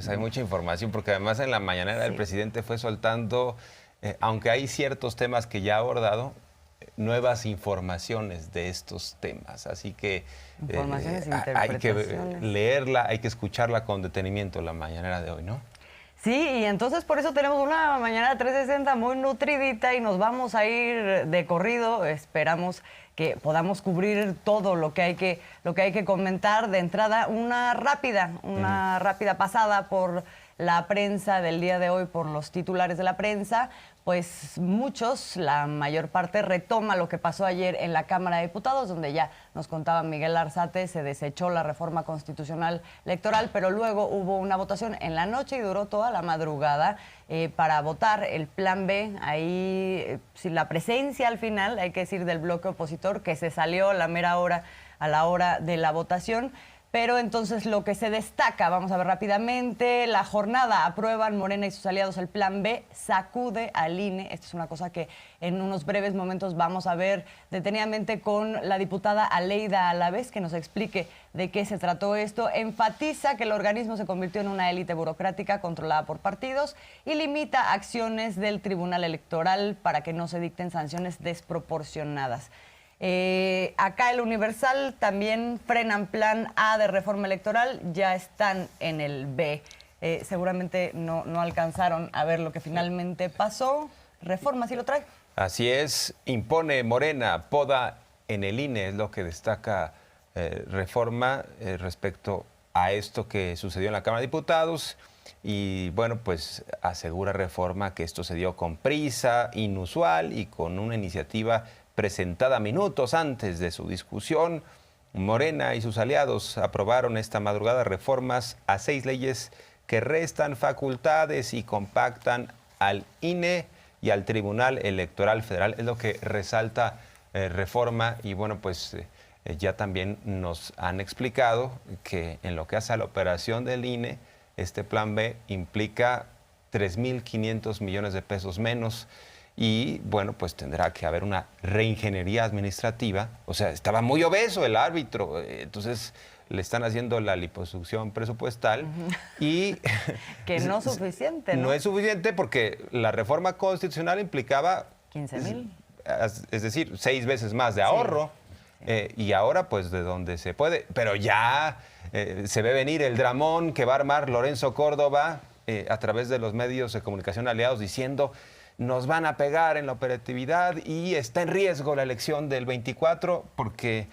pues hay mucha información, porque además en la mañanera el presidente fue soltando, aunque hay ciertos temas que ya ha abordado, nuevas informaciones de estos temas. Así que hay que leerla, hay que escucharla con detenimiento la mañanera de hoy, ¿no? Sí, y entonces por eso tenemos una mañana 360 muy nutridita y nos vamos a ir de corrido. Esperamos que podamos cubrir todo lo que hay que comentar. De entrada, una rápida pasada por la prensa del día de hoy, por los titulares de la prensa. Pues muchos, la mayor parte, retoma lo que pasó ayer en la Cámara de Diputados, donde ya nos contaba Miguel Arzate, se desechó la reforma constitucional electoral, pero luego hubo una votación en la noche y duró toda la madrugada para votar el Plan B. Ahí, sin la presencia al final, hay que decir, del bloque opositor, que se salió a la mera hora, a la hora de la votación. Pero entonces lo que se destaca, vamos a ver rápidamente, la jornada: aprueban Morena y sus aliados el Plan B, sacude al INE. Esta es una cosa que en unos breves momentos vamos a ver detenidamente con la diputada Aleida Alavés, que nos explique de qué se trató esto. Enfatiza que el organismo se convirtió en una élite burocrática controlada por partidos y limita acciones del Tribunal Electoral para que no se dicten sanciones desproporcionadas. Acá el Universal también frenan Plan A de reforma electoral, ya están en el B. Seguramente no alcanzaron a ver lo que finalmente pasó. Reforma, ¿sí lo trae? Así es, impone Morena, poda en el INE, es lo que destaca Reforma respecto a esto que sucedió en la Cámara de Diputados. Y bueno, pues asegura Reforma que esto se dio con prisa, inusual y con una iniciativa presentada minutos antes de su discusión. Morena y sus aliados aprobaron esta madrugada reformas a 6 leyes que restan facultades y compactan al INE y al Tribunal Electoral Federal. Es lo que resalta Reforma. Y bueno, pues ya también nos han explicado que en lo que hace a la operación del INE, este Plan B implica 3.500 millones de pesos menos. Y bueno, pues tendrá que haber una reingeniería administrativa. O sea, estaba muy obeso el árbitro, entonces le están haciendo la liposucción presupuestal. Y que no es suficiente, ¿no? No es suficiente porque la reforma constitucional implicaba 15,000. Es decir, 6 veces más de ahorro. Sí. Y ahora, pues, de donde se puede. Pero ya se ve venir el dramón que va a armar Lorenzo Córdoba a través de los medios de comunicación aliados, diciendo: nos van a pegar en la operatividad y está en riesgo la elección del 24 porque,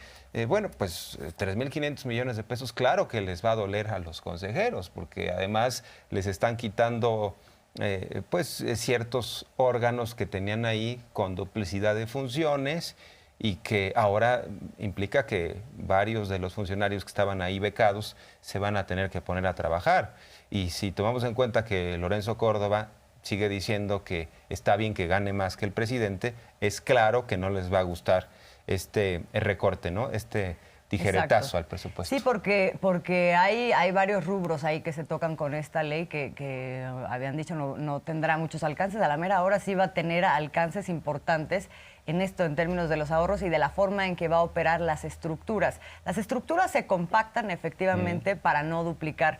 bueno, pues 3.500 millones de pesos, claro que les va a doler a los consejeros, porque además les están quitando pues ciertos órganos que tenían ahí con duplicidad de funciones y que ahora implica que varios de los funcionarios que estaban ahí becados se van a tener que poner a trabajar. Y si tomamos en cuenta que Lorenzo Córdoba sigue diciendo que está bien que gane más que el presidente, es claro que no les va a gustar este recorte, ¿no? Este tijeretazo al presupuesto. Sí, porque hay varios rubros ahí que se tocan con esta ley que habían dicho no tendrá muchos alcances. A la mera hora sí va a tener alcances importantes en esto, en términos de los ahorros y de la forma en que va a operar las estructuras. Las estructuras se compactan efectivamente para no duplicar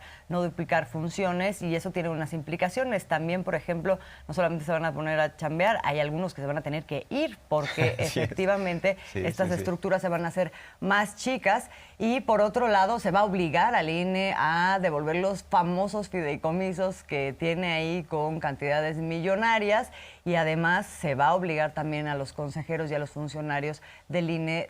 funciones, y eso tiene unas implicaciones. También, por ejemplo, no solamente se van a poner a chambear, hay algunos que se van a tener que ir porque efectivamente estas estructuras se van a hacer más chicas. Y por otro lado, se va a obligar al INE a devolver los famosos fideicomisos que tiene ahí con cantidades millonarias, y además se va a obligar también a los consejeros y a los funcionarios del INE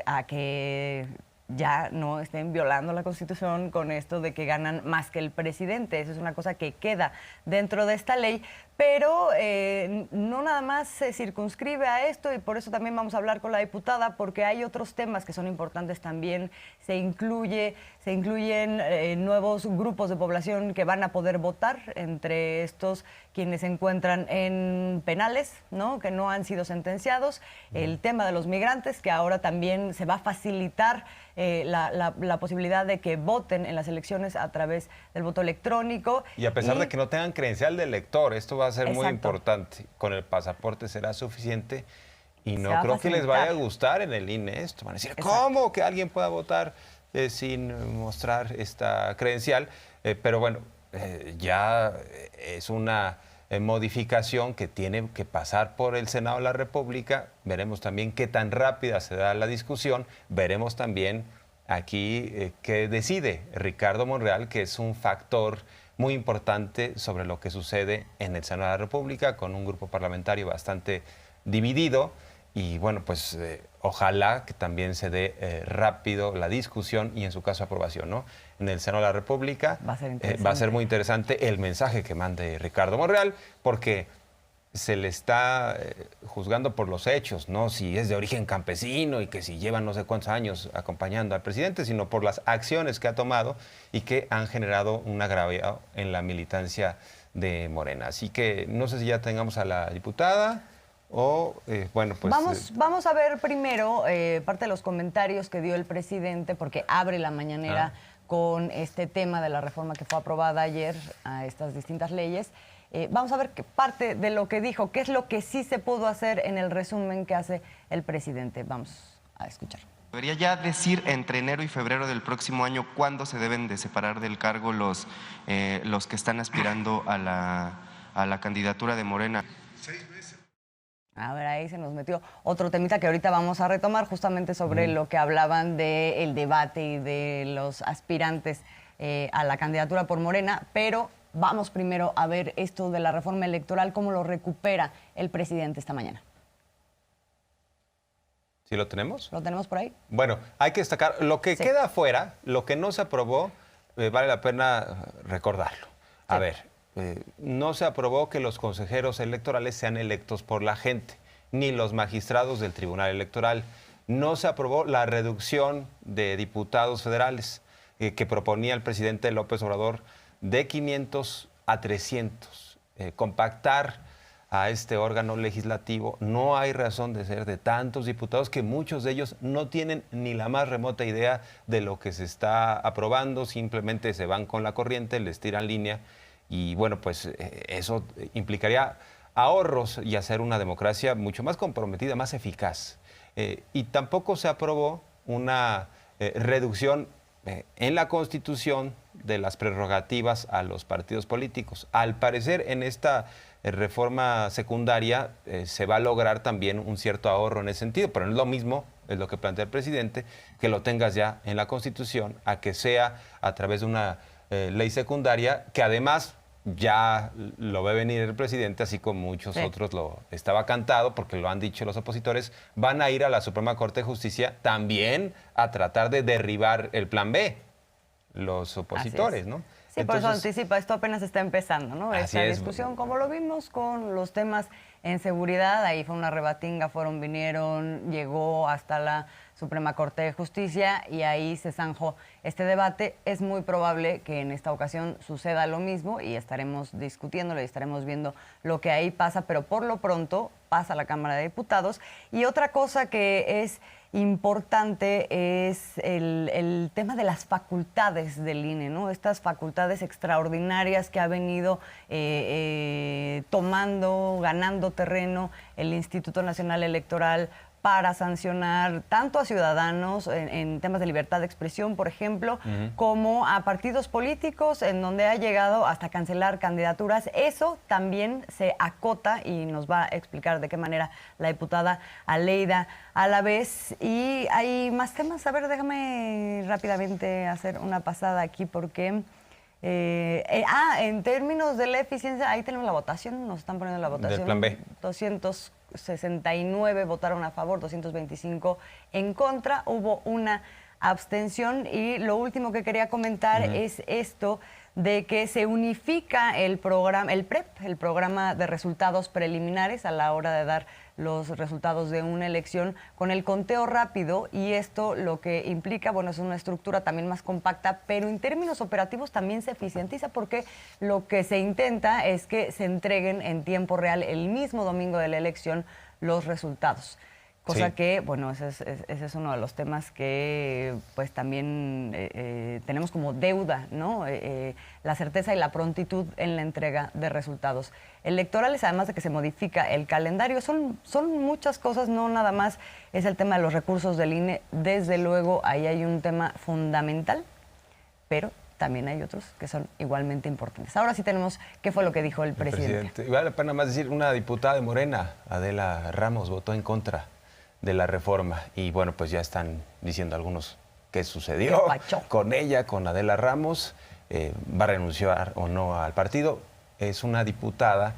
a que ya no estén violando la Constitución con esto de que ganan más que el presidente. Eso es una cosa que queda dentro de esta ley, pero no nada más se circunscribe a esto, y por eso también vamos a hablar con la diputada, porque hay otros temas que son importantes también. Se incluyen nuevos grupos de población que van a poder votar, entre estos quienes se encuentran en penales, ¿no?, que no han sido sentenciados. El tema de los migrantes, que ahora también se va a facilitar la posibilidad de que voten en las elecciones a través del voto electrónico. Y a pesar de que no tengan credencial de elector, esto va a ser muy importante. Con el pasaporte será suficiente, y no creo que les vaya a gustar en el INE esto. Van a decir, ¿cómo que alguien pueda votar sin mostrar esta credencial? Pero bueno, ya es una modificación que tiene que pasar por el Senado de la República. Veremos también qué tan rápida se da la discusión. Veremos también aquí qué decide Ricardo Monreal, que es un factor muy importante sobre lo que sucede en el Senado de la República, con un grupo parlamentario bastante dividido. Y bueno, pues ojalá que también se dé rápido la discusión y en su caso aprobación, ¿no? En el Senado de la República va a ser muy interesante el mensaje que mande Ricardo Monreal, porque se le está juzgando por los hechos, no si es de origen campesino y que si llevan no sé cuántos años acompañando al presidente, sino por las acciones que ha tomado y que han generado un agravio en la militancia de Morena. Así que no sé si ya tengamos a la diputada. Bueno, pues... Vamos a ver primero parte de los comentarios que dio el presidente, porque abre la mañanera con este tema de la reforma que fue aprobada ayer a estas distintas leyes. Vamos a ver qué parte de lo que dijo, qué es lo que sí se pudo hacer en el resumen que hace el presidente. Vamos a escuchar. Debería ya decir entre enero y febrero del próximo año cuándo se deben de separar del cargo los que están aspirando a la candidatura de Morena. 6 meses. A ver, ahí se nos metió otro temita que ahorita vamos a retomar, justamente sobre lo que hablaban del debate y de los aspirantes a la candidatura por Morena, pero vamos primero a ver esto de la reforma electoral, cómo lo recupera el presidente esta mañana. ¿Sí lo tenemos? ¿Lo tenemos por ahí? Bueno, hay que destacar, lo que queda afuera, lo que no se aprobó, vale la pena recordarlo. A ver, no se aprobó que los consejeros electorales sean electos por la gente, ni los magistrados del Tribunal Electoral. No se aprobó la reducción de diputados federales que proponía el presidente López Obrador de 500 a 300. Compactar a este órgano legislativo. No hay razón de ser de tantos diputados que muchos de ellos no tienen ni la más remota idea de lo que se está aprobando, simplemente se van con la corriente, les tiran línea y bueno, pues eso implicaría ahorros y hacer una democracia mucho más comprometida, más eficaz. Y tampoco se aprobó una reducción en la Constitución de las prerrogativas a los partidos políticos. Al parecer, en esta reforma secundaria se va a lograr también un cierto ahorro en ese sentido, pero no es lo mismo, es lo que plantea el presidente, que lo tengas ya en la Constitución, a que sea a través de una ley secundaria, que además ya lo ve venir el presidente, así como muchos otros lo estaba cantado, porque lo han dicho los opositores, van a ir a la Suprema Corte de Justicia también a tratar de derribar el plan B, los opositores, ¿no? Sí, entonces, por eso anticipa, esto apenas está empezando, ¿no? Esta discusión, como lo vimos con los temas en seguridad, ahí fue una rebatinga, vinieron, llegó hasta la Suprema Corte de Justicia y ahí se zanjó este debate. Es muy probable que en esta ocasión suceda lo mismo y estaremos discutiéndolo y estaremos viendo lo que ahí pasa, pero por lo pronto pasa a la Cámara de Diputados. Y otra cosa que es importante es el tema de las facultades del INE, ¿no? Estas facultades extraordinarias que ha venido ganando terreno el Instituto Nacional Electoral para sancionar tanto a ciudadanos en temas de libertad de expresión, por ejemplo, como a partidos políticos, en donde ha llegado hasta cancelar candidaturas. Eso también se acota y nos va a explicar de qué manera la diputada Aleida Alavés. Y hay más temas. A ver, déjame rápidamente hacer una pasada aquí porque... en términos de la eficiencia, ahí tenemos la votación, nos están poniendo la votación. Del plan B. 269 votaron a favor, 225 en contra, hubo una abstención y lo último que quería comentar es esto de que se unifica el programa, el PREP, el programa de resultados preliminares a la hora de dar los resultados de una elección con el conteo rápido, y esto lo que implica, bueno, es una estructura también más compacta, pero en términos operativos también se eficientiza porque lo que se intenta es que se entreguen en tiempo real el mismo domingo de la elección los resultados. Cosa que, bueno, ese es uno de los temas que pues también tenemos como deuda, ¿no? La certeza y la prontitud en la entrega de resultados electorales, además de que se modifica el calendario. Son muchas cosas, no nada más es el tema de los recursos del INE. Desde luego, ahí hay un tema fundamental, pero también hay otros que son igualmente importantes. Ahora sí tenemos qué fue lo que dijo el presidente. Y vale la pena más decir, una diputada de Morena, Adela Ramos, votó en contra de la reforma. Y bueno, pues ya están diciendo algunos qué sucedió con ella, con Adela Ramos. ¿Va a renunciar o no al partido? Es una diputada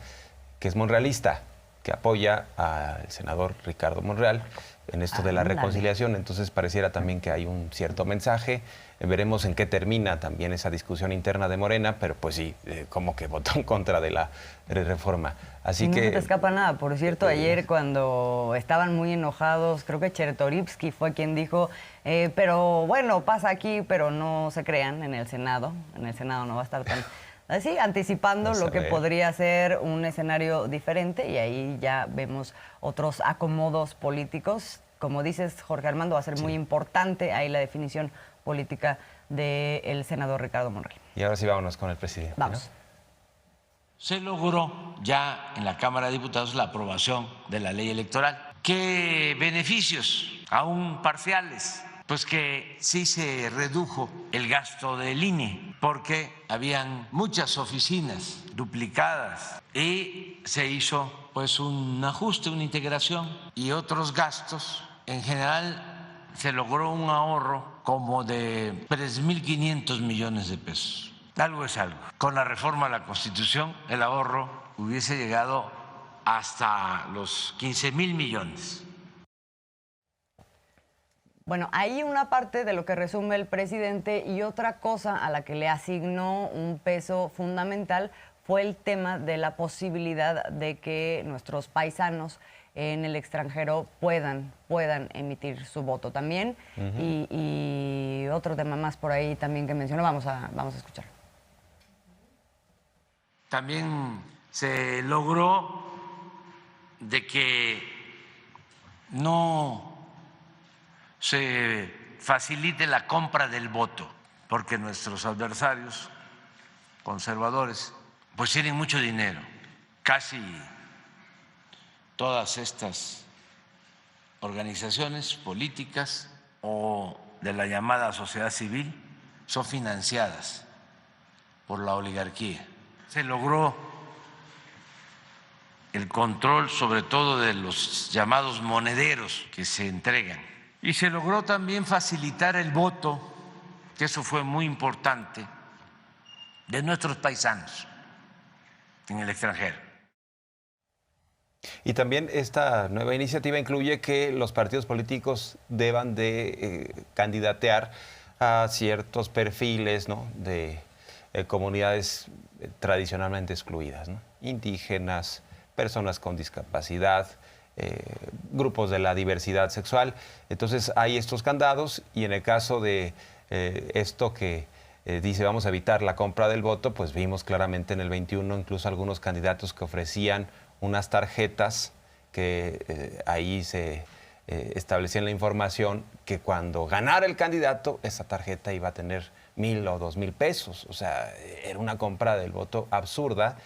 que es monrealista, que apoya al senador Ricardo Monreal en esto de la reconciliación. Entonces pareciera también que hay un cierto mensaje. Veremos en qué termina también esa discusión interna de Morena, pero pues sí, como que votó en contra de la reforma. Así no que se te escapa nada. Por cierto, ayer cuando estaban muy enojados, creo que Chertorivsky fue quien dijo, pero bueno, pasa aquí, pero no se crean en el Senado. En el Senado no va a estar tan... Así, anticipando lo que podría ser un escenario diferente, y ahí ya vemos otros acomodos políticos. Como dices, Jorge Armando, va a ser muy importante ahí la definición política del senador Ricardo Monreal. Y ahora sí vámonos con el presidente. Vamos. ¿No? Se logró ya en la Cámara de Diputados la aprobación de la ley electoral. ¿Qué beneficios? Aún parciales. Pues que sí se redujo el gasto del INE porque habían muchas oficinas duplicadas y se hizo pues un ajuste, una integración y otros gastos. En general se logró un ahorro como de 3.500 millones de pesos. Algo es algo. Con la reforma a la Constitución el ahorro hubiese llegado hasta los 15.000 millones. Bueno, hay una parte de lo que resume el presidente, y otra cosa a la que le asignó un peso fundamental fue el tema de la posibilidad de que nuestros paisanos en el extranjero puedan emitir su voto también. Y otro tema más por ahí también que mencionó, vamos a escuchar. También se logró de que no se facilite la compra del voto, porque nuestros adversarios conservadores pues tienen mucho dinero. Casi todas estas organizaciones políticas o de la llamada sociedad civil son financiadas por la oligarquía. Se logró el control sobre todo de los llamados monederos que se entregan. Y se logró también facilitar el voto, que eso fue muy importante, de nuestros paisanos en el extranjero. Y también esta nueva iniciativa incluye que los partidos políticos deban de candidatear a ciertos perfiles, ¿no?, de comunidades tradicionalmente excluidas, ¿no?, indígenas, personas con discapacidad, grupos de la diversidad sexual. Entonces hay estos candados, y en el caso de esto que dice vamos a evitar la compra del voto, pues vimos claramente en el 21 incluso algunos candidatos que ofrecían unas tarjetas que ahí se establecía en la información que cuando ganara el candidato esa tarjeta iba a tener 1,000 o 2,000 pesos. O sea, era una compra del voto absurda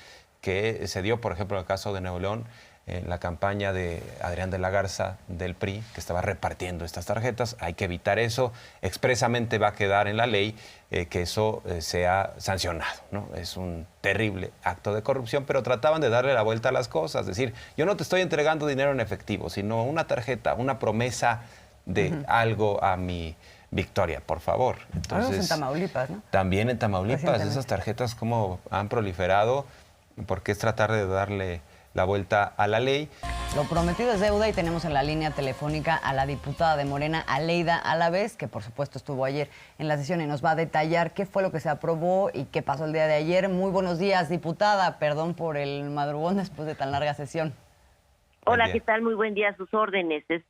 que se dio, por ejemplo, en el caso de Nuevo León, en la campaña de Adrián de la Garza del PRI, que estaba repartiendo estas tarjetas. Hay que evitar eso. Expresamente va a quedar en la ley que eso sea sancionado, ¿no? Es un terrible acto de corrupción, pero trataban de darle la vuelta a las cosas. Es decir, yo no te estoy entregando dinero en efectivo, sino una tarjeta, una promesa de algo a mi victoria, por favor. Entonces, en Tamaulipas, ¿no? También en Tamaulipas, esas tarjetas como han proliferado, porque es tratar de darle la vuelta a la ley. Lo prometido es deuda, y tenemos en la línea telefónica a la diputada de Morena, Aleida Alavés, que por supuesto estuvo ayer en la sesión y nos va a detallar qué fue lo que se aprobó y qué pasó el día de ayer. Muy buenos días, diputada. Perdón por el madrugón después de tan larga sesión. Hola, ¿qué tal? Muy buen día, a sus órdenes. Es,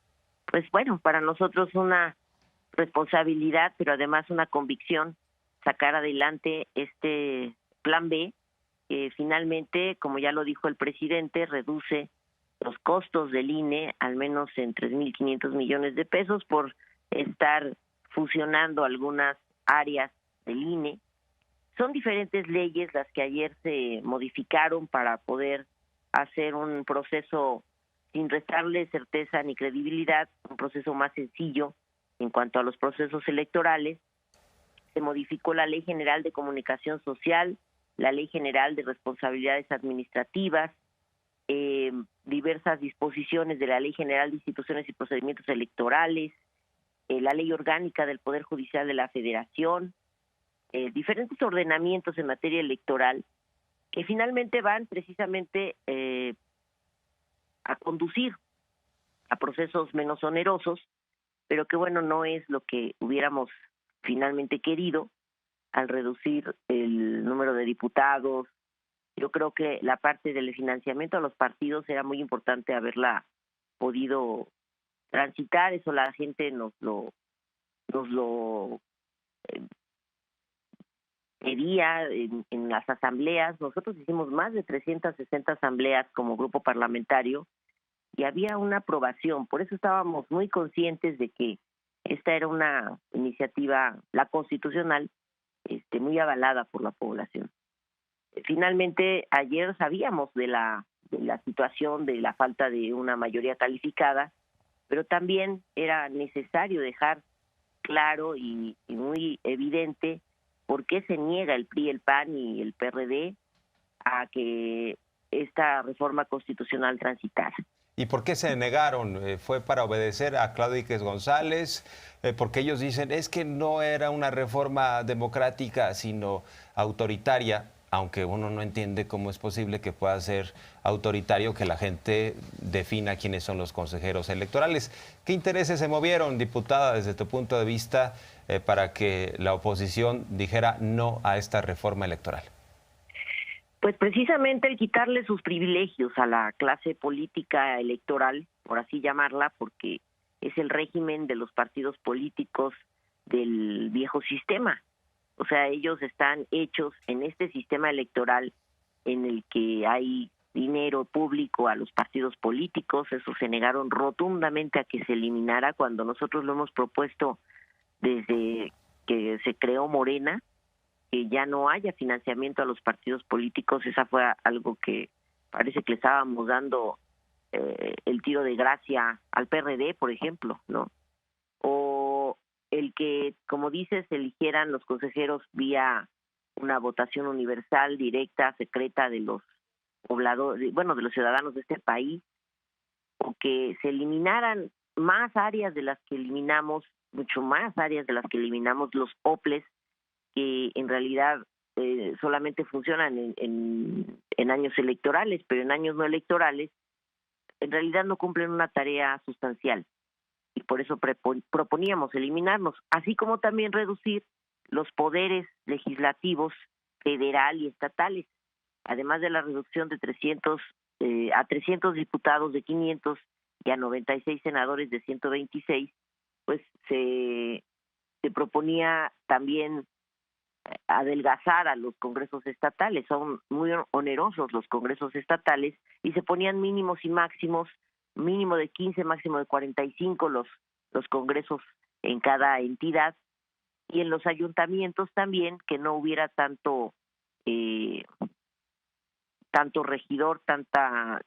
pues bueno, para nosotros una responsabilidad, pero además una convicción, sacar adelante este plan B, que finalmente, como ya lo dijo el presidente, reduce los costos del INE al menos en 3.500 millones de pesos por estar fusionando algunas áreas del INE. Son diferentes leyes las que ayer se modificaron para poder hacer un proceso sin restarle certeza ni credibilidad, un proceso más sencillo en cuanto a los procesos electorales. se modificó la Ley General de Comunicación Social, la Ley General de Responsabilidades Administrativas, diversas disposiciones de la Ley General de Instituciones y Procedimientos Electorales, la Ley Orgánica del Poder Judicial de la Federación, diferentes ordenamientos en materia electoral que finalmente van precisamente a conducir a procesos menos onerosos, pero que bueno, no es lo que hubiéramos finalmente querido al reducir el número de diputados. Yo creo que la parte del financiamiento a los partidos era muy importante haberla podido transitar, eso la gente nos lo pedía en las asambleas. Nosotros hicimos más de 360 asambleas como grupo parlamentario y había una aprobación, por eso estábamos muy conscientes de que esta era una iniciativa, la constitucional, muy avalada por la población. Finalmente, ayer sabíamos de la situación de la falta de una mayoría calificada, pero también era necesario dejar claro y muy evidente por qué se niega el PRI, el PAN y el PRD a que esta reforma constitucional transitara. ¿Y por qué se negaron? ¿Fue para obedecer a Claudio X González? Porque ellos dicen, es que no era una reforma democrática, sino autoritaria, aunque uno no entiende cómo es posible que pueda ser autoritario que la gente defina quiénes son los consejeros electorales. ¿Qué intereses se movieron, diputada, desde tu punto de vista, para que la oposición dijera no a esta reforma electoral? Pues precisamente el quitarle sus privilegios a la clase política electoral, por así llamarla, porque es el régimen de los partidos políticos del viejo sistema. O sea, ellos están hechos en este sistema electoral en el que hay dinero público a los partidos políticos. Eso se negaron rotundamente a que se eliminara cuando nosotros lo hemos propuesto desde que se creó Morena, que ya no haya financiamiento a los partidos políticos. Esa fue algo que parece que le estábamos dando el tiro de gracia al PRD, por ejemplo, ¿no? O el que, como dices, eligieran los consejeros vía una votación universal, directa, secreta de los pobladores, bueno, de los ciudadanos de este país, o que se eliminaran más áreas de las que eliminamos, mucho más áreas de las que eliminamos los OPLES, que en realidad solamente funcionan en años electorales, pero en años no electorales en realidad no cumplen una tarea sustancial, y por eso proponíamos eliminarnos, así como también reducir los poderes legislativos federal y estatales, además de la reducción de 300 a 300 diputados de 500 y a 96 senadores de 126, pues se proponía también adelgazar a los congresos estatales. Son muy onerosos los congresos estatales y se ponían mínimos y máximos, mínimo de 15, máximo de 45 los congresos en cada entidad, y en los ayuntamientos también que no hubiera tanto regidor, tanta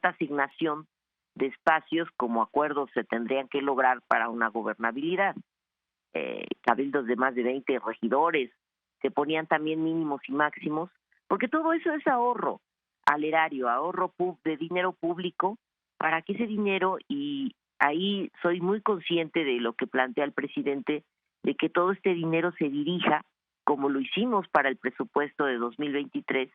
asignación de espacios como acuerdos se tendrían que lograr para una gobernabilidad. Cabildos de más de 20 regidores, se ponían también mínimos y máximos, porque todo eso es ahorro al erario, ahorro de dinero público, para que ese dinero, y ahí soy muy consciente de lo que plantea el presidente, de que todo este dinero se dirija, como lo hicimos para el presupuesto de 2023,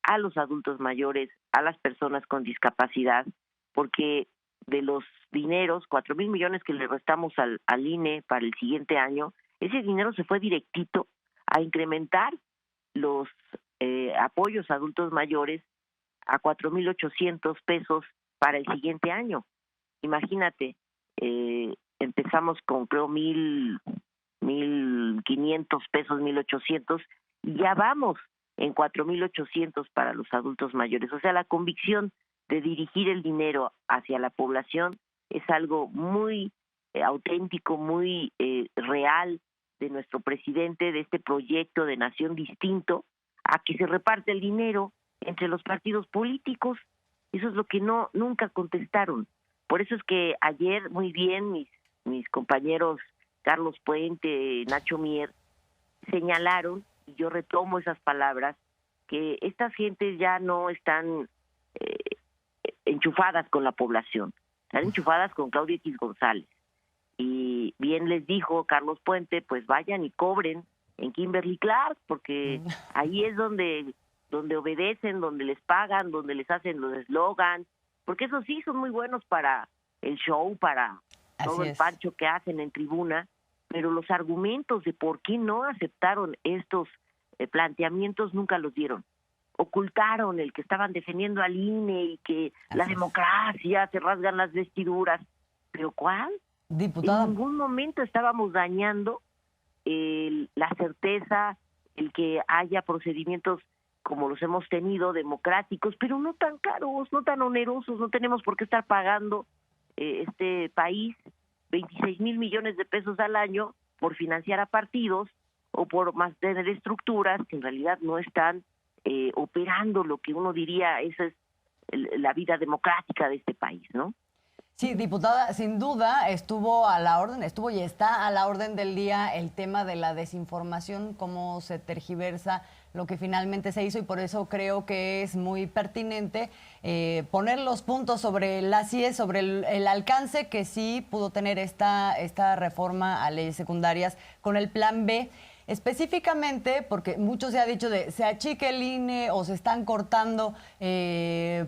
a los adultos mayores, a las personas con discapacidad, porque de los dineros, 4,000 millones que le restamos al INE para el siguiente año, ese dinero se fue directito a incrementar los apoyos a adultos mayores a 4,800 pesos para el siguiente año. Imagínate, empezamos con creo 1,500 pesos, 1,800, y ya vamos en 4,800 para los adultos mayores. O sea, la convicción de dirigir el dinero hacia la población es algo muy auténtico, muy real de nuestro presidente, de este proyecto de nación distinto, a que se reparte el dinero entre los partidos políticos. Eso es lo que nunca contestaron. Por eso es que ayer muy bien mis compañeros Carlos Puente, Nacho Mier, señalaron, y yo retomo esas palabras, que estas gentes ya no están enchufadas con la población, están enchufadas con Claudia X González. Y bien les dijo Carlos Puente, pues vayan y cobren en Kimberly Clark, porque ahí es donde obedecen, donde les pagan, donde les hacen los eslogans, porque esos sí son muy buenos para el show, para todo el pancho que hacen en tribuna, pero los argumentos de por qué no aceptaron estos planteamientos nunca los dieron. Ocultaron el que estaban defendiendo al INE y que la democracia, se rasgan las vestiduras. ¿Pero cuál? Diputada. En ningún momento estábamos dañando la certeza, el que haya procedimientos como los hemos tenido, democráticos, pero no tan caros, no tan onerosos. No tenemos por qué estar pagando este país 26 mil millones de pesos al año por financiar a partidos o por mantener estructuras que en realidad no están operando lo que uno diría esa es la vida democrática de este país, ¿no? Sí, diputada, sin duda estuvo y está a la orden del día el tema de la desinformación, cómo se tergiversa lo que finalmente se hizo, y por eso creo que es muy pertinente poner los puntos sobre las IES, sobre el alcance que sí pudo tener esta reforma a leyes secundarias con el Plan B. Específicamente, porque mucho se ha dicho de se achique el INE o se están cortando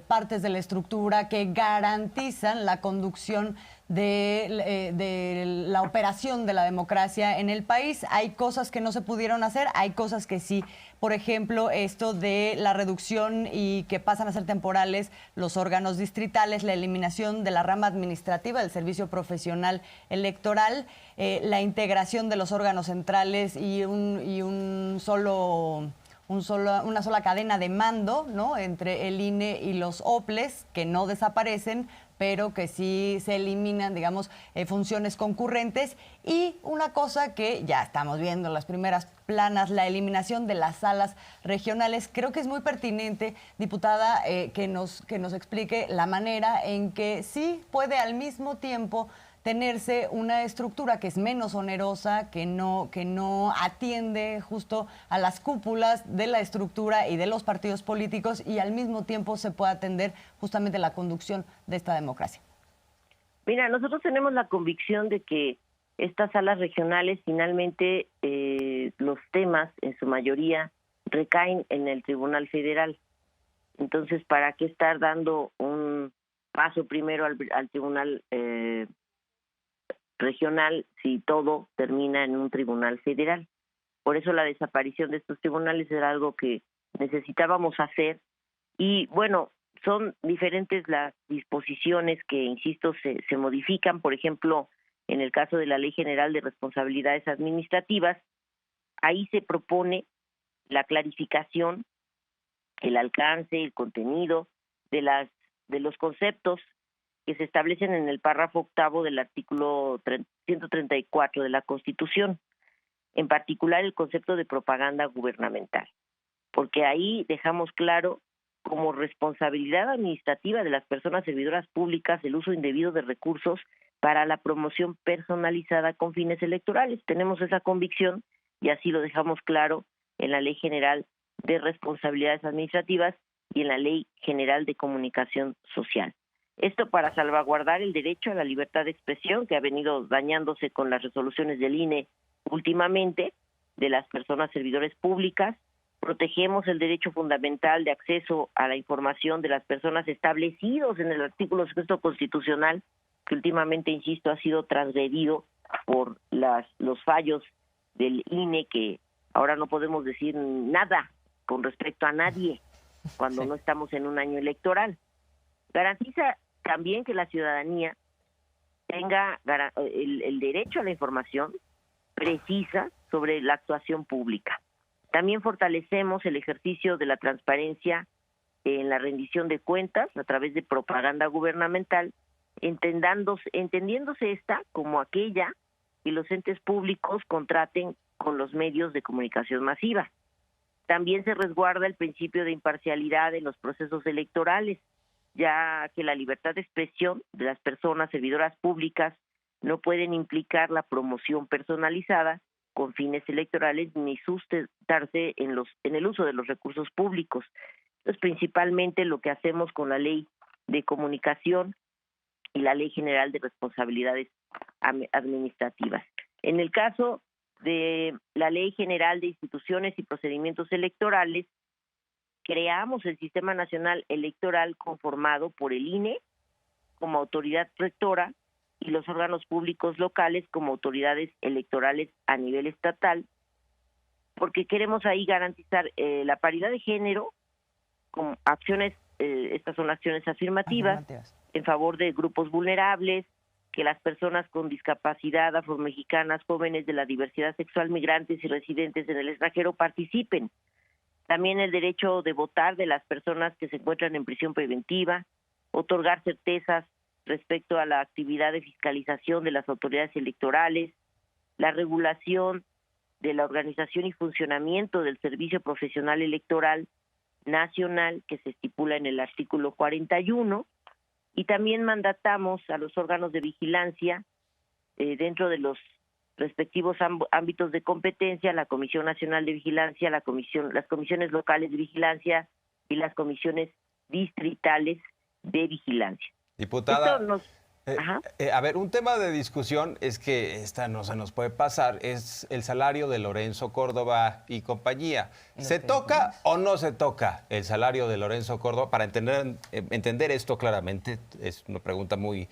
partes de la estructura que garantizan la conducción de la operación de la democracia en el país. Hay cosas que no se pudieron hacer, hay cosas que sí. Por ejemplo, esto de la reducción y que pasan a ser temporales los órganos distritales, la eliminación de la rama administrativa del servicio profesional electoral, la integración de los órganos centrales y una sola cadena de mando, ¿no?, entre el INE y los OPLES, que no desaparecen, pero que sí se eliminan, digamos, funciones concurrentes. Y una cosa que ya estamos viendo en las primeras planas, la eliminación de las salas regionales. Creo que es muy pertinente, diputada, que nos explique la manera en que sí puede al mismo tiempo tenerse una estructura que es menos onerosa, que no atiende justo a las cúpulas de la estructura y de los partidos políticos, y al mismo tiempo se puede atender justamente la conducción de esta democracia. Mira, nosotros tenemos la convicción de que estas salas regionales finalmente los temas en su mayoría recaen en el Tribunal Federal. Entonces, ¿para qué estar dando un paso primero al Tribunal regional si todo termina en un tribunal federal? Por eso la desaparición de estos tribunales era algo que necesitábamos hacer. Y bueno, son diferentes las disposiciones que, insisto, se modifican. Por ejemplo, en el caso de la Ley General de Responsabilidades Administrativas, ahí se propone la clarificación, el alcance, el contenido de los conceptos que se establecen en el párrafo octavo del artículo 134 de la Constitución, en particular el concepto de propaganda gubernamental, porque ahí dejamos claro como responsabilidad administrativa de las personas servidoras públicas el uso indebido de recursos para la promoción personalizada con fines electorales. Tenemos esa convicción y así lo dejamos claro en la Ley General de Responsabilidades Administrativas y en la Ley General de Comunicación Social. Esto para salvaguardar el derecho a la libertad de expresión, que ha venido dañándose con las resoluciones del INE últimamente, de las personas servidores públicas. Protegemos el derecho fundamental de acceso a la información de las personas establecidos en el artículo 6 constitucional, que últimamente, insisto, ha sido transgredido por los fallos del INE, que ahora no podemos decir nada con respecto a nadie cuando no estamos en un año electoral. Garantiza también que la ciudadanía tenga el derecho a la información precisa sobre la actuación pública. También fortalecemos el ejercicio de la transparencia en la rendición de cuentas a través de propaganda gubernamental, entendiéndose esta como aquella que los entes públicos contraten con los medios de comunicación masiva. También se resguarda el principio de imparcialidad en los procesos electorales, ya que la libertad de expresión de las personas servidoras públicas no pueden implicar la promoción personalizada con fines electorales ni sustentarse en el uso de los recursos públicos. Entonces, principalmente lo que hacemos con la Ley de Comunicación y la Ley General de Responsabilidades Administrativas. En el caso de la Ley General de Instituciones y Procedimientos Electorales, creamos el Sistema Nacional Electoral conformado por el INE como autoridad rectora y los órganos públicos locales como autoridades electorales a nivel estatal, porque queremos ahí garantizar la paridad de género con acciones, estas son acciones afirmativas en favor de grupos vulnerables, que las personas con discapacidad, afromexicanas, jóvenes de la diversidad sexual, migrantes y residentes en el extranjero participen. También el derecho de votar de las personas que se encuentran en prisión preventiva, otorgar certezas respecto a la actividad de fiscalización de las autoridades electorales, la regulación de la organización y funcionamiento del Servicio Profesional Electoral Nacional que se estipula en el artículo 41, y también mandatamos a los órganos de vigilancia dentro de los respectivos ámbitos de competencia, la Comisión Nacional de Vigilancia, las comisiones locales de vigilancia y las comisiones distritales de vigilancia. Diputada, a ver, un tema de discusión es que esta no se nos puede pasar, es el salario de Lorenzo Córdoba y compañía. ¿Se toca o no se toca el salario de Lorenzo Córdoba? Para entender esto claramente, es una pregunta muy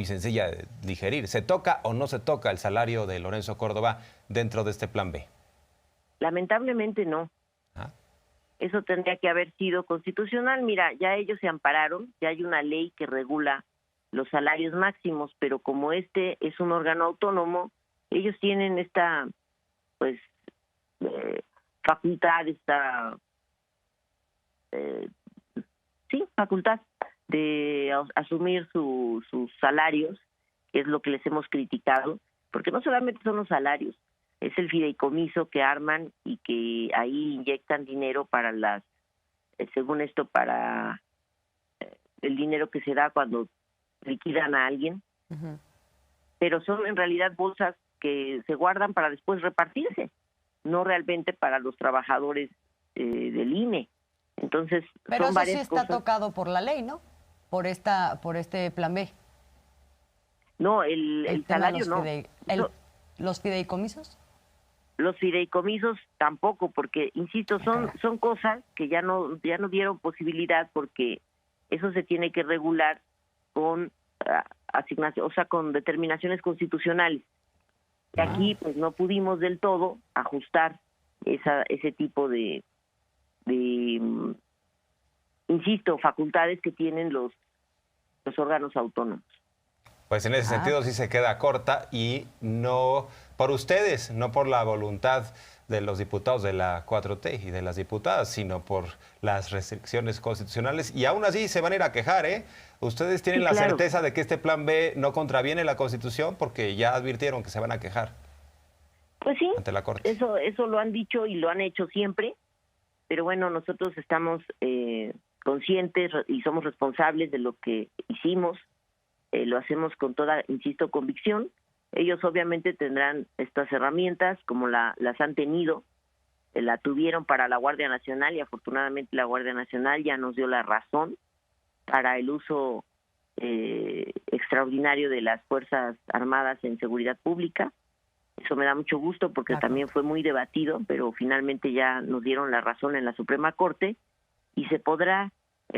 sencilla de digerir. ¿Se toca o no se toca el salario de Lorenzo Córdoba dentro de este plan B? Lamentablemente no. Eso tendría que haber sido constitucional. Mira, ya ellos se ampararon, ya hay una ley que regula los salarios máximos, pero como este es un órgano autónomo, ellos tienen esta facultad, facultad de asumir sus salarios, que es lo que les hemos criticado, porque no solamente son los salarios, es el fideicomiso que arman y que ahí inyectan dinero para según esto, para el dinero que se da cuando liquidan a alguien, pero son en realidad bolsas que se guardan para después repartirse, no realmente para los trabajadores del INE. Entonces, pero son eso varias sí está cosas. tocado por la ley, ¿no? Por este plan B. No, el salario no. ¿Los fideicomisos? Los fideicomisos tampoco, porque, insisto, son cosas que ya no dieron posibilidad, porque eso se tiene que regular con asignación, o sea, con determinaciones constitucionales. Y aquí pues no pudimos del todo ajustar ese tipo de insisto, facultades que tienen los órganos autónomos. Pues en ese sentido sí se queda corta, y no por ustedes, no por la voluntad de los diputados de la 4T y de las diputadas, sino por las restricciones constitucionales. Y aún así se van a ir a quejar, ¿eh? Ustedes tienen la certeza de que este plan B no contraviene la Constitución, porque ya advirtieron que se van a quejar. Pues sí, ante la Corte. Eso lo han dicho y lo han hecho siempre, pero bueno, nosotros estamos conscientes y somos responsables de lo que hicimos. Lo hacemos con toda, insisto, convicción. Ellos obviamente tendrán estas herramientas como las han tenido, la tuvieron para la Guardia Nacional, y afortunadamente la Guardia Nacional ya nos dio la razón para el uso extraordinario de las Fuerzas Armadas en seguridad pública. Eso me da mucho gusto porque también fue muy debatido, pero finalmente ya nos dieron la razón en la Suprema Corte y se podrá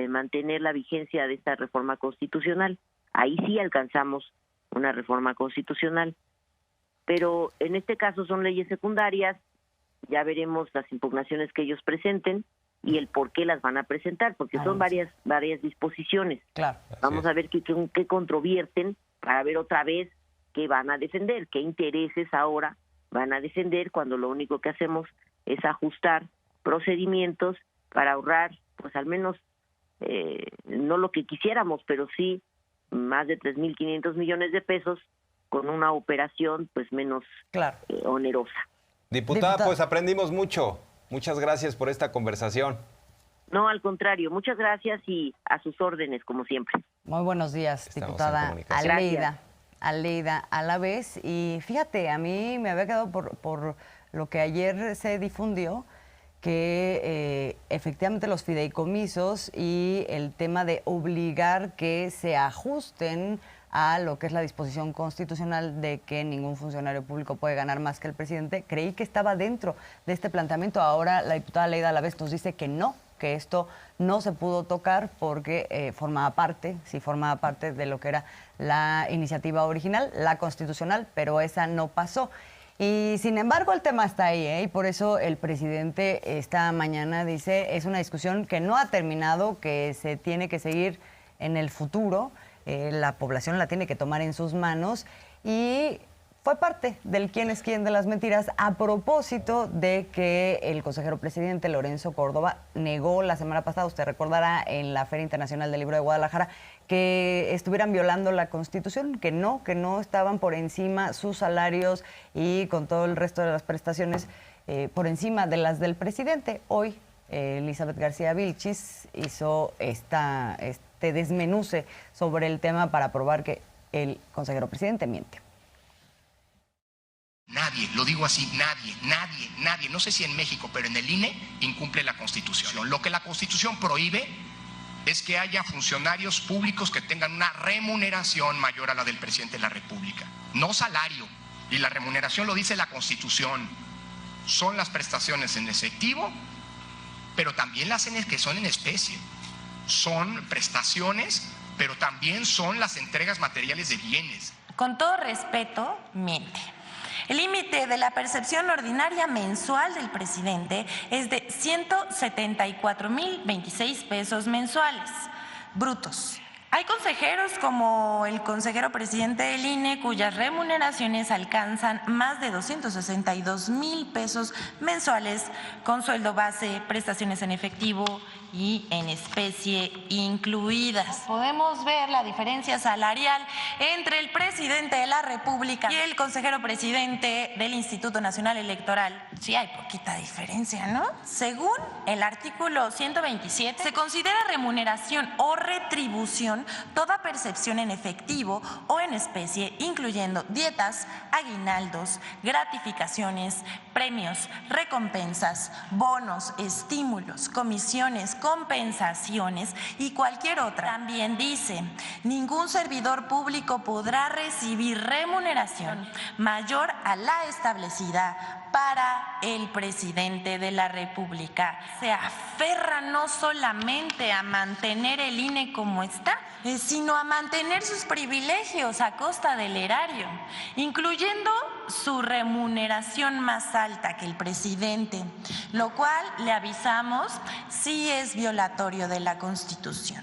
mantener la vigencia de esta reforma constitucional. Ahí sí alcanzamos una reforma constitucional, pero en este caso son leyes secundarias. Ya veremos las impugnaciones que ellos presenten y el por qué las van a presentar, porque son varias disposiciones. Claro. Vamos a ver qué controvierten para ver otra vez qué van a defender, qué intereses ahora van a defender, cuando lo único que hacemos es ajustar procedimientos para ahorrar, pues al menos, no lo que quisiéramos, pero sí más de 3.500 millones de pesos con una operación pues menos onerosa. Diputada, pues aprendimos mucho. Muchas gracias por esta conversación. No, al contrario, muchas gracias y a sus órdenes, como siempre. Muy buenos días, Estamos diputada en comunicación. Almeida. Aleyda Alavés. Y fíjate, a mí me había quedado por lo que ayer se difundió, que efectivamente los fideicomisos y el tema de obligar que se ajusten a lo que es la disposición constitucional de que ningún funcionario público puede ganar más que el presidente, creí que estaba dentro de este planteamiento. Ahora la diputada Aleyda Alavés nos dice que no, que esto no se pudo tocar porque formaba parte de lo que era la iniciativa original, la constitucional, pero esa no pasó. Y sin embargo el tema está ahí, y por eso el presidente esta mañana dice es una discusión que no ha terminado, que se tiene que seguir en el futuro, la población la tiene que tomar en sus manos, y fue parte del quién es quién de las mentiras a propósito de que el consejero presidente Lorenzo Córdoba negó la semana pasada, usted recordará, en la Feria Internacional del Libro de Guadalajara, que estuvieran violando la Constitución, que no estaban por encima sus salarios y con todo el resto de las prestaciones por encima de las del presidente. Hoy Elizabeth García Vilchis hizo este desmenuce sobre el tema para probar que el consejero presidente miente. Nadie, lo digo así, nadie, no sé si en México, pero en el INE incumple la Constitución. Lo que la Constitución prohíbe es que haya funcionarios públicos que tengan una remuneración mayor a la del presidente de la República, no salario. Y la remuneración lo dice la Constitución. Son las prestaciones en efectivo, pero también las que son en especie. Son prestaciones, pero también son las entregas materiales de bienes. Con todo respeto, miente. El límite de la percepción ordinaria mensual del presidente es de 174,026 pesos mensuales, brutos. Hay consejeros como el consejero presidente del INE cuyas remuneraciones alcanzan más de 262,000 pesos mensuales con sueldo base, prestaciones en efectivo y en especie incluidas. Podemos ver la diferencia salarial entre el presidente de la República y el consejero presidente del Instituto Nacional Electoral. Sí, hay poquita diferencia, ¿no? Según el artículo 127, se considera remuneración o retribución toda percepción en efectivo o en especie, incluyendo dietas, aguinaldos, gratificaciones, premios, recompensas, bonos, estímulos, comisiones, compensaciones y cualquier otra. También dice, ningún servidor público podrá recibir remuneración mayor a la establecida para el presidente de la República. Se aferra no solamente a mantener el INE como está, sino a mantener sus privilegios a costa del erario, incluyendo su remuneración más alta que el presidente, lo cual, le avisamos, sí es violatorio de la Constitución.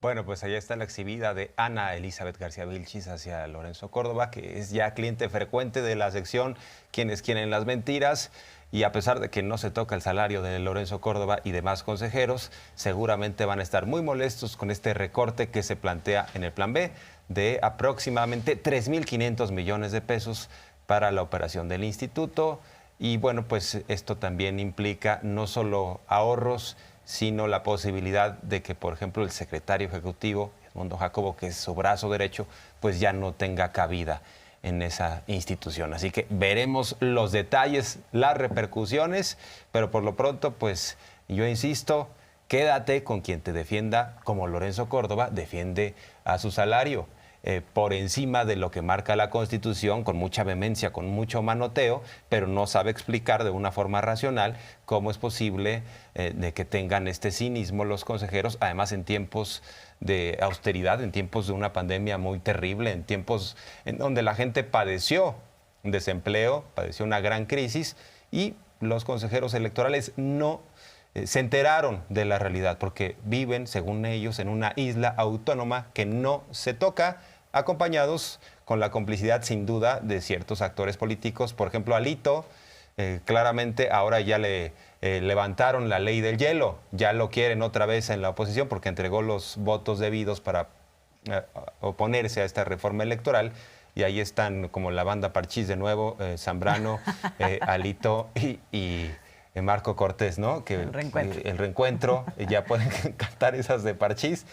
Bueno, pues allá está la exhibida de Ana Elizabeth García Vilchis hacia Lorenzo Córdoba, que es ya cliente frecuente de la sección Quienes quieren las mentiras. Y a pesar de que no se toca el salario de Lorenzo Córdoba y demás consejeros, seguramente van a estar muy molestos con este recorte que se plantea en el Plan B de aproximadamente 3.500 millones de pesos para la operación del instituto. Y bueno, pues esto también implica no solo ahorros, sino la posibilidad de que, por ejemplo, el secretario ejecutivo, Edmundo Jacobo, que es su brazo derecho, pues ya no tenga cabida en esa institución. Así que veremos los detalles, las repercusiones, pero por lo pronto, pues yo insisto, quédate con quien te defienda, como Lorenzo Córdoba defiende a su salario, por encima de lo que marca la Constitución, con mucha vehemencia, con mucho manoteo, pero no sabe explicar de una forma racional cómo es posible de que tengan este cinismo los consejeros, además en tiempos de austeridad, en tiempos de una pandemia muy terrible, en tiempos en donde la gente padeció desempleo, padeció una gran crisis, y los consejeros electorales no se enteraron de la realidad, porque viven, según ellos, en una isla autónoma que no se toca, acompañados con la complicidad, sin duda, de ciertos actores políticos. Por ejemplo, Alito, claramente ahora ya le levantaron la ley del hielo, ya lo quieren otra vez en la oposición porque entregó los votos debidos para oponerse a esta reforma electoral, y ahí están como la banda Parchís de nuevo, Zambrano, Alito y Marco Cortés, ¿no? Que El reencuentro. Ya pueden cantar esas de Parchís,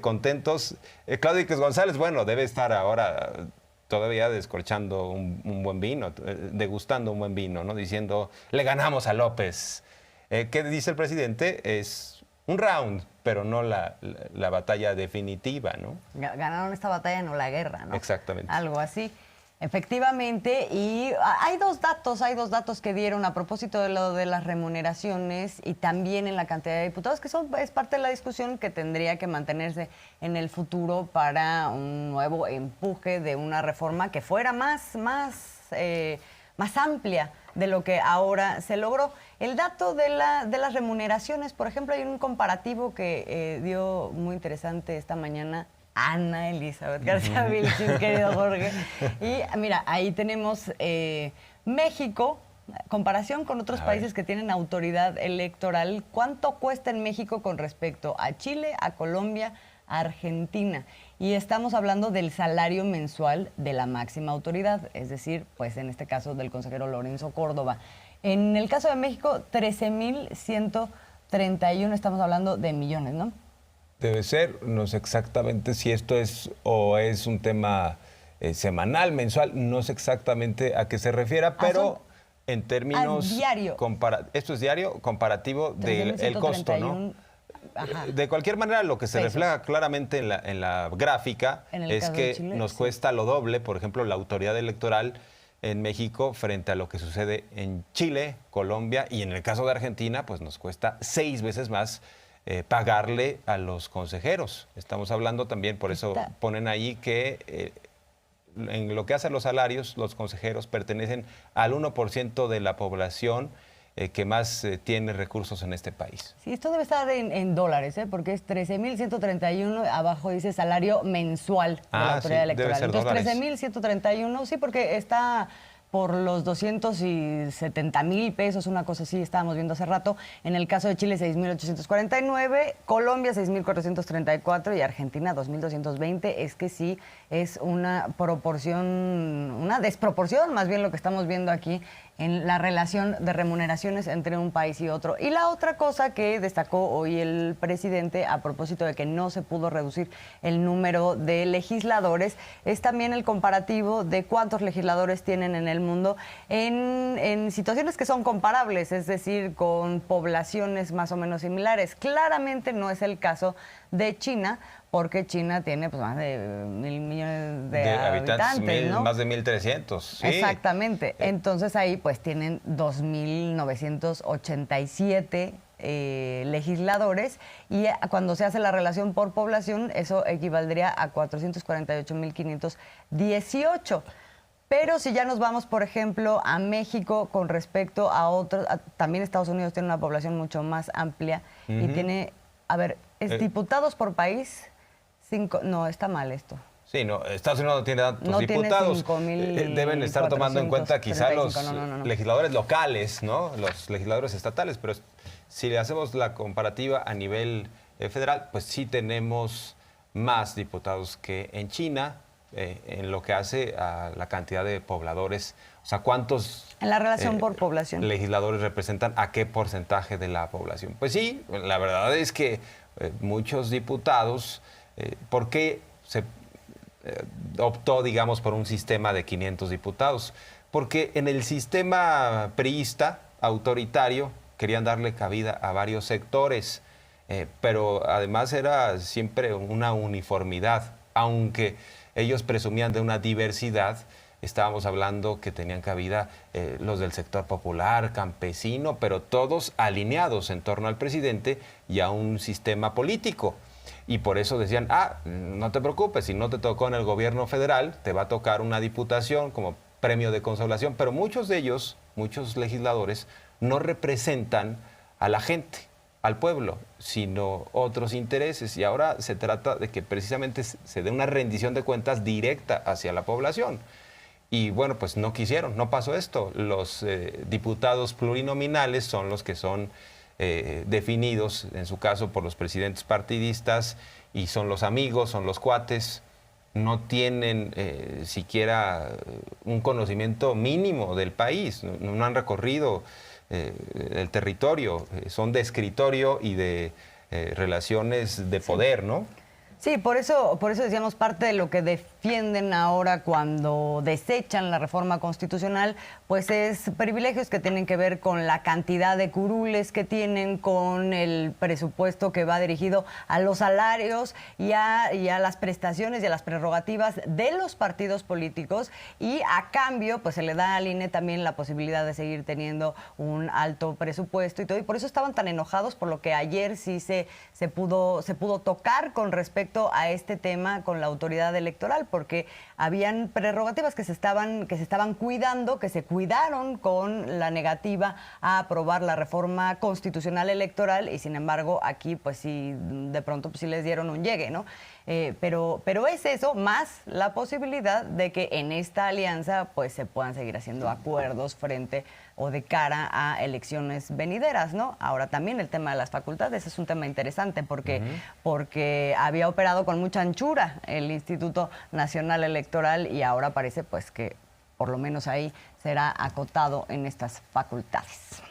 contentos. Claudio Iquez González, bueno, debe estar ahora todavía descorchando un buen vino, degustando un buen vino, ¿no? Diciendo, le ganamos a López. ¿Qué dice el presidente? Es un round, pero no la batalla definitiva, ¿no? Ganaron esta batalla, no la guerra, ¿no? Exactamente. Algo así. Efectivamente, y hay dos datos que dieron a propósito de lo de las remuneraciones y también en la cantidad de diputados, que es parte de la discusión que tendría que mantenerse en el futuro para un nuevo empuje de una reforma que fuera más amplia de lo que ahora se logró. El dato de las remuneraciones, por ejemplo, hay un comparativo que dio muy interesante esta mañana Ana Elizabeth García Vilchis, querido Jorge. Y mira, ahí tenemos México, comparación con otros países que tienen autoridad electoral. ¿Cuánto cuesta en México con respecto a Chile, a Colombia, a Argentina? Y estamos hablando del salario mensual de la máxima autoridad, es decir, pues en este caso del consejero Lorenzo Córdoba. En el caso de México, 13,131, estamos hablando de millones, ¿no? Debe ser, no sé exactamente si esto es un tema semanal, mensual, no sé exactamente a qué se refiera, pero en términos... diario. Esto es diario, comparativo del costo, ¿no? Ajá. De cualquier manera, lo que se refleja claramente en la gráfica es que Chile, nos cuesta lo doble, por ejemplo, la autoridad electoral en México frente a lo que sucede en Chile, Colombia, y en el caso de Argentina, pues nos cuesta 6 veces más pagarle a los consejeros. Estamos hablando también, por eso ponen ahí que en lo que hace a los salarios, los consejeros pertenecen al 1% de la población que más tiene recursos en este país. Sí, esto debe estar en dólares, porque es 13,131, abajo dice salario mensual de la autoridad electoral. Debe ser entonces, 13,131, sí, porque está por los 270,000 pesos, una cosa así, estábamos viendo hace rato. En el caso de Chile, 6,849, Colombia, 6,434 y Argentina, 2,220. Es que sí, es una desproporción, más bien lo que estamos viendo aquí en la relación de remuneraciones entre un país y otro. Y la otra cosa que destacó hoy el presidente a propósito de que no se pudo reducir el número de legisladores es también el comparativo de cuántos legisladores tienen en el mundo en situaciones que son comparables, es decir, con poblaciones más o menos similares. Claramente no es el caso de China, porque China tiene pues, más de 1,000 millones de habitantes, ¿no? Más de 1,300. Sí. Exactamente. Entonces ahí pues tienen 2,987 legisladores y cuando se hace la relación por población eso equivaldría a 448,518. Pero si ya nos vamos, por ejemplo, a México con respecto a otros, también Estados Unidos tiene una población mucho más amplia y tiene, diputados por país. No, está mal esto. Sí, no, Estados Unidos no tiene tantos diputados. Deben estar tomando en cuenta quizá los legisladores locales, ¿no? Los legisladores estatales, pero si le hacemos la comparativa a nivel federal, pues sí tenemos más diputados que en China, en lo que hace a la cantidad de pobladores. O sea, ¿cuántos en la relación por población legisladores representan a qué porcentaje de la población? Pues sí, la verdad es que muchos diputados... ¿Por qué se optó, digamos, por un sistema de 500 diputados? Porque en el sistema priista, autoritario, querían darle cabida a varios sectores, pero además era siempre una uniformidad. Aunque ellos presumían de una diversidad, estábamos hablando que tenían cabida los del sector popular, campesino, pero todos alineados en torno al presidente y a un sistema político. Y por eso decían, no te preocupes, si no te tocó en el gobierno federal, te va a tocar una diputación como premio de consolación. Pero muchos de ellos, muchos legisladores, no representan a la gente, al pueblo, sino otros intereses. Y ahora se trata de que precisamente se dé una rendición de cuentas directa hacia la población. Y bueno, pues no quisieron, no pasó esto. Los diputados plurinominales son los que son... definidos, en su caso, por los presidentes partidistas y son los amigos, son los cuates, no tienen siquiera un conocimiento mínimo del país, no han recorrido el territorio, son de escritorio y de relaciones de poder, ¿no? Sí, por eso decíamos, parte de lo que defienden ahora cuando desechan la reforma constitucional, pues es privilegios que tienen que ver con la cantidad de curules que tienen, con el presupuesto que va dirigido a los salarios y a las prestaciones y a las prerrogativas de los partidos políticos, y a cambio pues se le da al INE también la posibilidad de seguir teniendo un alto presupuesto y todo, y por eso estaban tan enojados, por lo que ayer sí se pudo tocar con respecto a este tema con la autoridad electoral, porque habían prerrogativas que se estaban cuidando, que se cuidaron con la negativa a aprobar la reforma constitucional electoral, y sin embargo aquí pues sí, de pronto pues sí les dieron un llegue, ¿no? Pero es eso, más la posibilidad de que en esta alianza pues se puedan seguir haciendo acuerdos frente o de cara a elecciones venideras, ¿no? Ahora también el tema de las facultades es un tema interesante porque había operado con mucha anchura el Instituto Nacional Electoral, y ahora parece pues que por lo menos ahí será acotado en estas facultades.